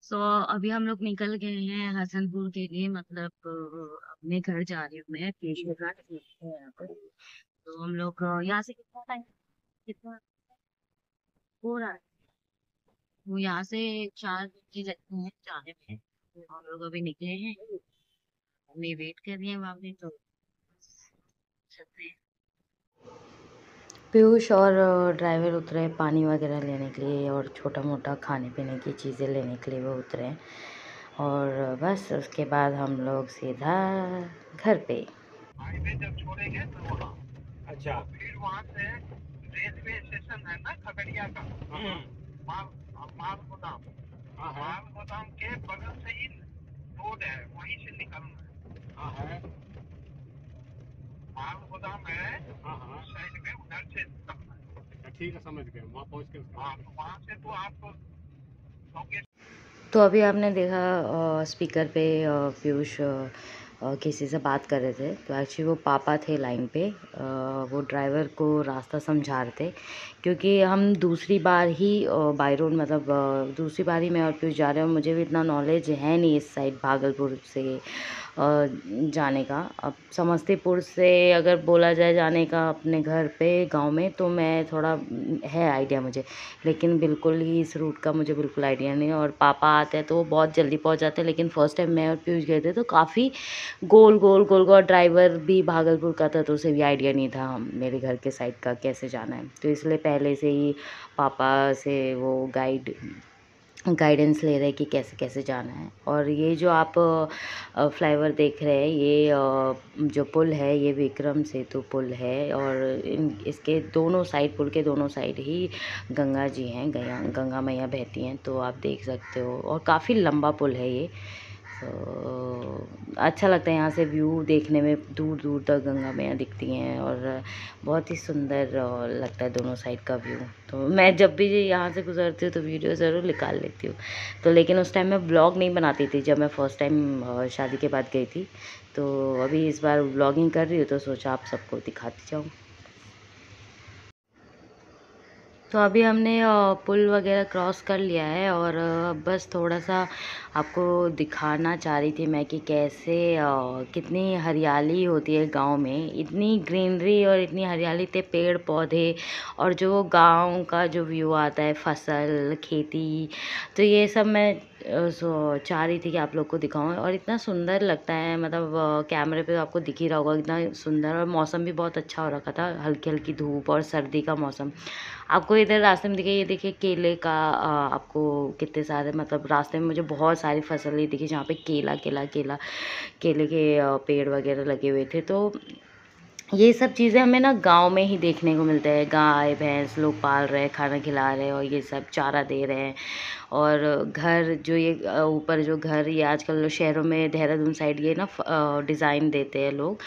सो अभी हम लोग निकल गए हैं हसनपुर के लिए, मतलब अपने घर जा रही हूँ मैं, पेशवे घाट है यहाँ पर। तो हम लोग यहाँ से कितना टाइम, कितना हो रहा है, वो यहाँ से 4 घंटे लगते हैं जाने में। तो हम लोग अभी निकले हैं, हमें वेट कर रही है वहाँ पे, तो चलते हैं। पीयूष और ड्राइवर उतरे पानी वगैरह लेने के लिए और छोटा मोटा खाने पीने की चीज़ें लेने के लिए वो उतरे हैं। और बस उसके बाद हम लोग सीधा घर पे। हाईवे जब छोड़ेंगे तो वहाँ, अच्छा, तो फिर वहाँ से रेलवे स्टेशन है ना खगड़िया का, माल माल गोदाम, हाँ है, माल गोदाम के बगल से ही रोड है, वहीं से निकलना है। हाँ है, माल गोदाम है, हाँ हाँ, उस साइड में उधर से निकलना है। ठीक है, समझ गए, वहाँ पहुँच के हाँ, तो वहाँ से तो आप लोकेशन। तो अभी आपने देखा स्पीकर पे पीयूष किसी से बात कर रहे थे, तो एक्चुअली वो पापा थे लाइन पे। वो ड्राइवर को रास्ता समझा रहे थे, क्योंकि हम दूसरी बार ही बाई रोड, मतलब दूसरी बार ही मैं और पीयूष जा रहे हैं और मुझे भी इतना नॉलेज है नहीं इस साइड भागलपुर से जाने का। अब समस्तीपुर से अगर बोला जाए जाने का अपने घर पे गांव में, तो मैं थोड़ा है आइडिया मुझे, लेकिन बिल्कुल ही इस रूट का मुझे बिल्कुल आइडिया नहीं है। और पापा आते हैं तो वो बहुत जल्दी पहुंच जाते हैं, लेकिन फ़र्स्ट टाइम मैं और पीयूष गए थे तो काफ़ी गोल गोल गोल गोल, ड्राइवर भी भागलपुर का था तो उसे भी आइडिया नहीं था मेरे घर के साइड का कैसे जाना है, तो इसलिए पहले से ही पापा से वो गाइडेंस ले रहे हैं कि कैसे कैसे जाना है। और ये जो आप फ्लाईओवर देख रहे हैं, ये जो पुल है ये विक्रम सेतु पुल है। और इसके दोनों साइड, पुल के दोनों साइड ही गंगा जी हैं, गंगा मैया बहती हैं, तो आप देख सकते हो। और काफ़ी लंबा पुल है ये। तो अच्छा लगता है यहाँ से व्यू देखने में, दूर दूर तक गंगा मैया दिखती हैं और बहुत ही सुंदर लगता है दोनों साइड का व्यू। तो मैं जब भी यहाँ से गुजरती हूँ तो वीडियो ज़रूर निकाल लेती हूँ। तो लेकिन उस टाइम मैं ब्लॉग नहीं बनाती थी जब मैं फ़र्स्ट टाइम शादी के बाद गई थी। तो अभी इस बार ब्लॉगिंग कर रही हूँ तो सोचा आप सबको दिखाती जाऊँ। तो अभी हमने पुल वगैरह क्रॉस कर लिया है और बस थोड़ा सा आपको दिखाना चाह रही थी मैं कि कैसे कितनी हरियाली होती है गांव में, इतनी ग्रीनरी और इतनी हरियाली थे, पेड़ पौधे, और जो गांव का जो व्यू आता है, फसल खेती, तो ये सब मैं चाह रही थी कि आप लोग को दिखाऊं। और इतना सुंदर लगता है, मतलब कैमरे पे आपको दिख ही रहा होगा इतना सुंदर। और मौसम भी बहुत अच्छा हो रखा था, हल्की हल्की धूप और सर्दी का मौसम। आपको इधर रास्ते में दिखे, ये देखिए केले का आपको कितने सारे, मतलब रास्ते में मुझे बहुत सारी फसलें दिखी जहाँ पे केला केला केला केले के पेड़ वगैरह लगे हुए थे। तो ये सब चीज़ें हमें ना गांव में ही देखने को मिलता है। गाय भैंस लोग पाल रहे हैं, खाना खिला रहे हैं और ये सब चारा दे रहे हैं। और घर जो ये ऊपर जो घर, ये आजकल शहरों में देहरादून साइड ये ना डिज़ाइन देते हैं लोग,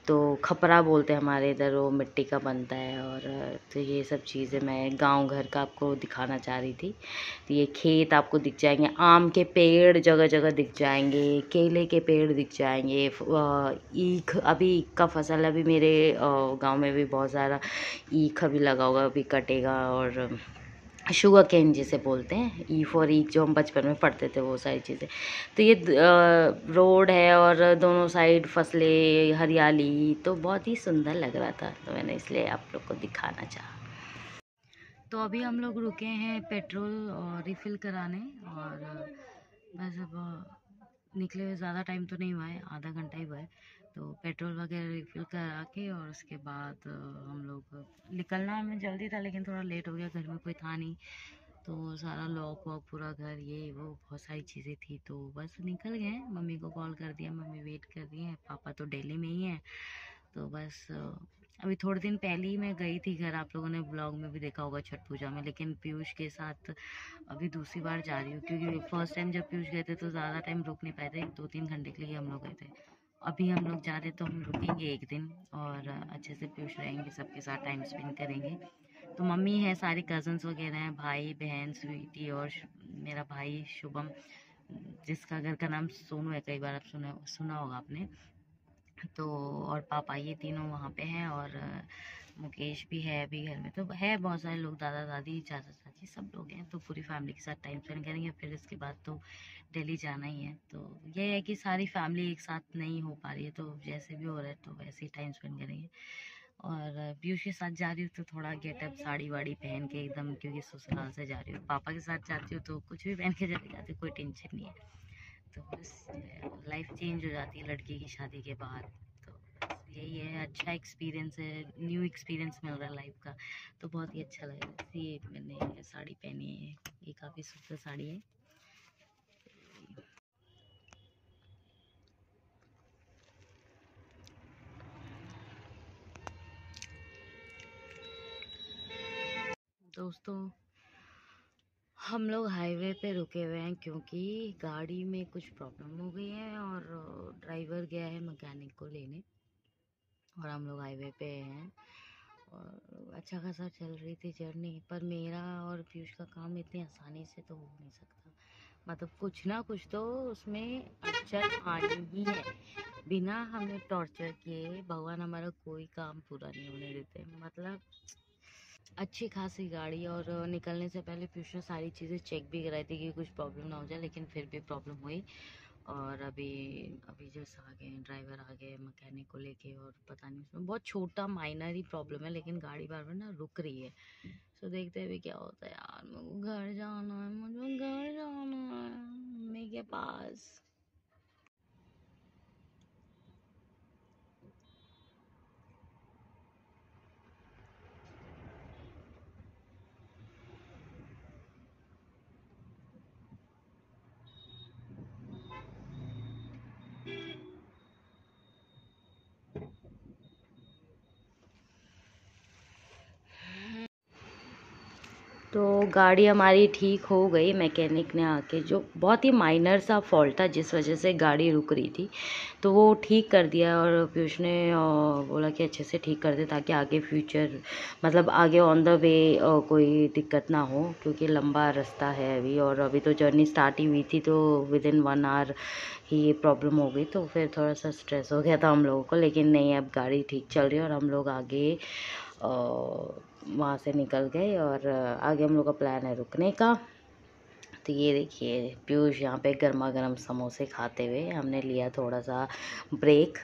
तो खपरा बोलते हैं हमारे इधर, वो मिट्टी का बनता है। और तो ये सब चीज़ें मैं गांव घर का आपको दिखाना चाह रही थी। तो ये खेत आपको दिख जाएंगे, आम के पेड़ जगह जगह दिख जाएंगे, केले के पेड़ दिख जाएंगे, ईख, अभी ईख का फसल अभी मेरे गांव में भी बहुत सारा ईख अभी लगा होगा, अभी कटेगा। और शुगर केन जिसे बोलते हैं, ई फॉर ईख, जो हम बचपन में पढ़ते थे वो सारी चीज़ें। तो ये रोड है और दोनों साइड फसलें, हरियाली, तो बहुत ही सुंदर लग रहा था, तो मैंने इसलिए आप लोग को दिखाना चाहा। तो अभी हम लोग रुके हैं पेट्रोल और रिफ़िल कराने, और बस अब निकले हुए ज़्यादा टाइम तो नहीं हुआ है, आधा घंटा ही हुआ है। तो पेट्रोल वगैरह रिफ़िल करा के और उसके बाद हम लोग, निकलना हमें जल्दी था लेकिन थोड़ा लेट हो गया, घर में कोई था नहीं, तो सारा लॉक वॉक पूरा घर, ये वो बहुत सारी चीज़ें थी, तो बस निकल गए। मम्मी को कॉल कर दिया, मम्मी वेट कर रही हैं, पापा तो दिल्ली में ही हैं। तो बस अभी थोड़े दिन पहले ही मैं गई थी घर, आप लोगों ने ब्लॉग में भी देखा होगा छठ पूजा में, लेकिन पीयूष के साथ अभी दूसरी बार जा रही हूँ, क्योंकि फर्स्ट टाइम जब पीयूष गए थे तो ज़्यादा टाइम रुक नहीं पाए थे, 2-3 घंटे के लिए हम लोग गए थे। अभी हम लोग जा रहे तो हम रुकेंगे एक दिन और अच्छे से पीयूष रहेंगे, सबके साथ टाइम स्पेंड करेंगे। तो मम्मी है, सारे कज़न्स वगैरह हैं, भाई बहन स्वीटी और मेरा भाई शुभम, जिसका घर का नाम सोनू है, कई बार आप सुना होगा आपने। तो और पापा, ये तीनों वहाँ पे हैं। और मुकेश भी है अभी घर में, तो है बहुत सारे लोग, दादा दादी चाचा चाची सब लोग हैं, तो पूरी फैमिली के साथ टाइम स्पेंड करेंगे। फिर इसके बाद तो दिल्ली जाना ही है, तो ये है कि सारी फैमिली एक साथ नहीं हो पा रही है, तो जैसे भी हो रहा है तो वैसे ही टाइम स्पेंड करेंगे। और पीयूष के साथ जा रही हूँ तो थोड़ा गेटअप साड़ी वाड़ी पहन के एकदम, क्योंकि ससुराल से जा रही हूँ। पापा के साथ जाती हूँ तो कुछ भी पहन के चली जाती हूँ, कोई टेंशन नहीं है। तो बस लाइफ चेंज हो जाती है लड़की की शादी के बाद, तो बस यही है। अच्छा एक्सपीरियंस है, न्यू एक्सपीरियंस मिल रहा है लाइफ का, तो बहुत ही अच्छा लग रहा है। ये मैंने साड़ी पहनी है, ये काफ़ी सुंदर साड़ी है। दोस्तों हम लोग हाईवे पे रुके हुए हैं क्योंकि गाड़ी में कुछ प्रॉब्लम हो गई है और ड्राइवर गया है मैकेनिक को लेने, और हम लोग हाईवे पे हैं। और अच्छा खासा चल रही थी जर्नी, पर मेरा और पीयूष का काम इतनी आसानी से तो हो नहीं सकता। मतलब कुछ ना कुछ तो उसमें अड़चन आनी ही है। बिना हमें टॉर्चर किए भगवान हमारा कोई काम पूरा नहीं होने देते। मतलब अच्छी खासी गाड़ी, और निकलने से पहले पीयूष ने सारी चीज़ें चेक भी कराई थी कि कुछ प्रॉब्लम ना हो जाए, लेकिन फिर भी प्रॉब्लम हुई। और अभी अभी जस्ट आ गए, ड्राइवर आ गए मैकेनिक को लेके, और पता नहीं उसमें बहुत छोटा माइनर ही प्रॉब्लम है, लेकिन गाड़ी बार बार ना रुक रही है। तो देखते हुए क्या होता है यार। मेरे को घर जाना है, मुझे घर जाना है मम्मी के पास। तो गाड़ी हमारी ठीक हो गई मैकेनिक ने आके, जो बहुत ही माइनर सा फॉल्ट था जिस वजह से गाड़ी रुक रही थी, तो वो ठीक कर दिया। और पीयूष ने बोला कि अच्छे से ठीक कर दे ताकि आगे फ्यूचर मतलब आगे ऑन द वे कोई दिक्कत ना हो, क्योंकि लंबा रास्ता है अभी, और अभी तो जर्नी स्टार्ट ही हुई थी, तो विद इन 1 आवर ही ये प्रॉब्लम हो गई। तो फिर थोड़ा सा स्ट्रेस हो गया था हम लोगों को, लेकिन नहीं, अब गाड़ी ठीक चल रही है और हम लोग आगे वहाँ से निकल गए। और आगे हम लोग का प्लान है रुकने का। तो ये देखिए पीयूष यहाँ पे गर्मा गर्म समोसे खाते हुए, हमने लिया थोड़ा सा ब्रेक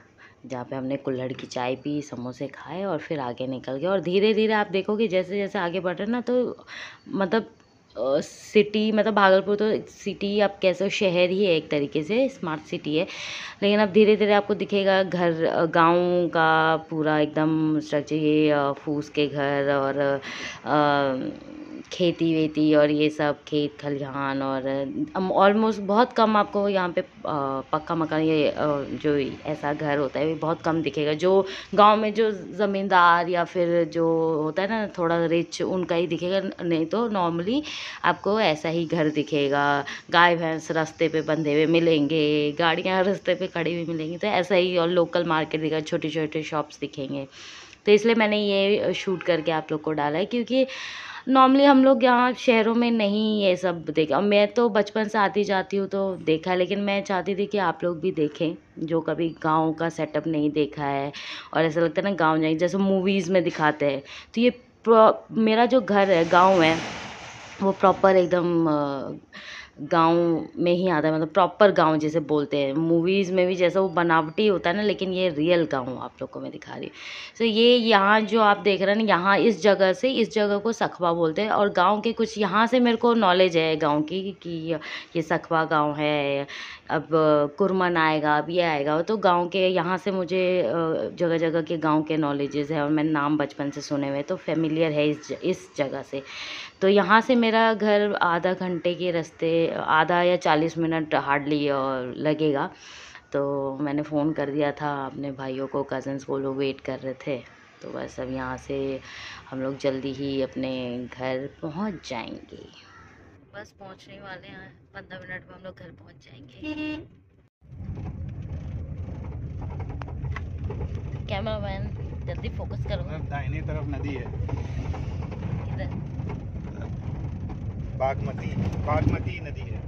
जहाँ पे हमने कुल्हड़ की चाय पी, समोसे खाए और फिर आगे निकल गए। और धीरे धीरे आप देखोगे जैसे जैसे आगे बढ़ रहे ना, तो मतलब सिटी, मतलब भागलपुर तो सिटी आप कैसे, शहर ही है एक तरीके से, स्मार्ट सिटी है, लेकिन अब धीरे धीरे आपको दिखेगा घर गांव का पूरा एकदम स्ट्रक्चर, ये फूस के घर और खेती वेती और ये सब खेत खलिहान, और ऑलमोस्ट बहुत कम आपको यहाँ पे पक्का मकान, ये जो ऐसा घर होता है वो बहुत कम दिखेगा। जो गांव में जो ज़मींदार या फिर जो होता है ना थोड़ा रिच, उनका ही दिखेगा, नहीं तो नॉर्मली आपको ऐसा ही घर दिखेगा। गाय भैंस रास्ते पे बंधे हुए मिलेंगे, गाड़ियाँ रास्ते पे खड़ी हुई मिलेंगी, तो ऐसा ही। और लोकल मार्केट दिखेगा, छोटे छोटे शॉप्स दिखेंगे। तो इसलिए मैंने ये शूट करके आप लोग को डाला है, क्योंकि नॉर्मली हम लोग यहाँ शहरों में नहीं ये सब देखा। मैं तो बचपन से आती जाती हूँ तो देखा है, लेकिन मैं चाहती थी कि आप लोग भी देखें जो कभी गांव का सेटअप नहीं देखा है। और ऐसा लगता है ना गांव जाएंगे, जैसे मूवीज़ में दिखाते हैं, तो ये मेरा जो घर है गांव है वो प्रॉपर एकदम गांव में ही आता है, मतलब प्रॉपर गांव जैसे बोलते हैं मूवीज़ में भी, जैसा वो बनावटी होता है ना, लेकिन ये रियल गांव आप लोग को मैं दिखा रही हूँ। तो ये यहाँ जो आप देख रहे हैं ना, यहाँ इस जगह से, इस जगह को सखवा बोलते हैं। और गांव के कुछ यहाँ से मेरे को नॉलेज है गांव की, कि ये सखवा गांव है, अब कुरमन आएगा, अब ये आएगा। तो गांव के यहाँ से मुझे जगह जगह के गांव के नॉलेजेस है, और मैंने नाम बचपन से सुने हुए, तो फेमिलियर है इस जगह से। तो यहाँ से मेरा घर आधा घंटे के रास्ते, आधा या 40 मिनट हार्डली लगेगा। तो मैंने फ़ोन कर दिया था अपने भाइयों को, कज़न्स को, लोग वेट कर रहे थे। तो बस अब यहाँ से हम लोग जल्दी ही अपने घर पहुँच जाएंगे। बस पहुंचने वाले हैं, 15 मिनट में हम लोग घर पहुंच जाएंगे। कैमरामैन जल्दी फोकस करो। दाहिनी तरफ नदी है, किधर? बागमती नदी है।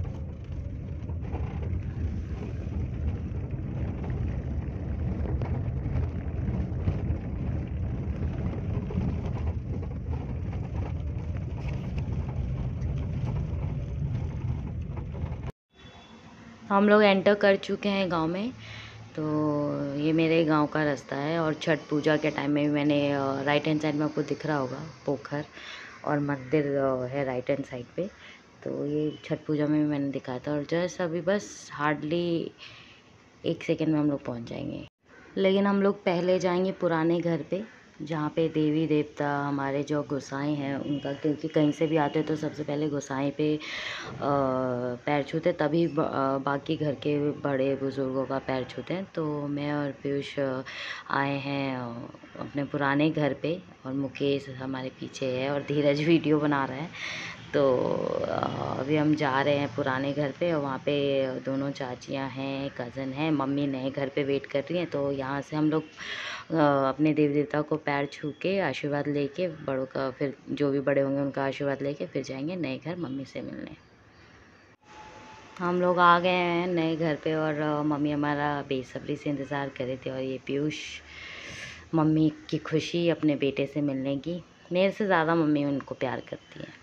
हम लोग एंटर कर चुके हैं गांव में। तो ये मेरे गांव का रास्ता है और छठ पूजा के टाइम में मैंने राइट हैंड साइड में आपको दिख रहा होगा पोखर और मंदिर है राइट हैंड साइड पे। तो ये छठ पूजा में भी मैंने दिखाया था और जस्ट अभी बस हार्डली 1 सेकेंड में हम लोग पहुँच जाएंगे। लेकिन हम लोग पहले जाएंगे पुराने घर पे, जहाँ पे देवी देवता हमारे जो गोसाई हैं उनका, क्योंकि कहीं से भी आते तो सबसे पहले गोसाई पे पैर छूते, तभी बाकी घर के बड़े बुज़ुर्गों का पैर छूते हैं। तो मैं और पीयूष आए हैं अपने पुराने घर पे और मुकेश हमारे पीछे है और धीरज वीडियो बना रहा है। तो अभी हम जा रहे हैं पुराने घर पे और वहाँ पे दोनों चाचियाँ हैं, कज़न हैं, मम्मी नए घर पे वेट कर रही हैं। तो यहाँ से हम लोग अपने देवी देवता को पैर छू के आशीर्वाद लेके, बड़ों का, फिर जो भी बड़े होंगे उनका आशीर्वाद लेके फिर जाएंगे नए घर मम्मी से मिलने। हम लोग आ गए हैं नए घर पे और मम्मी हमारा बेसब्री से इंतज़ार कर रही थी। और ये पीयूष, मम्मी की खुशी अपने बेटे से मिलने की, मेरे से ज़्यादा मम्मी उनको प्यार करती है।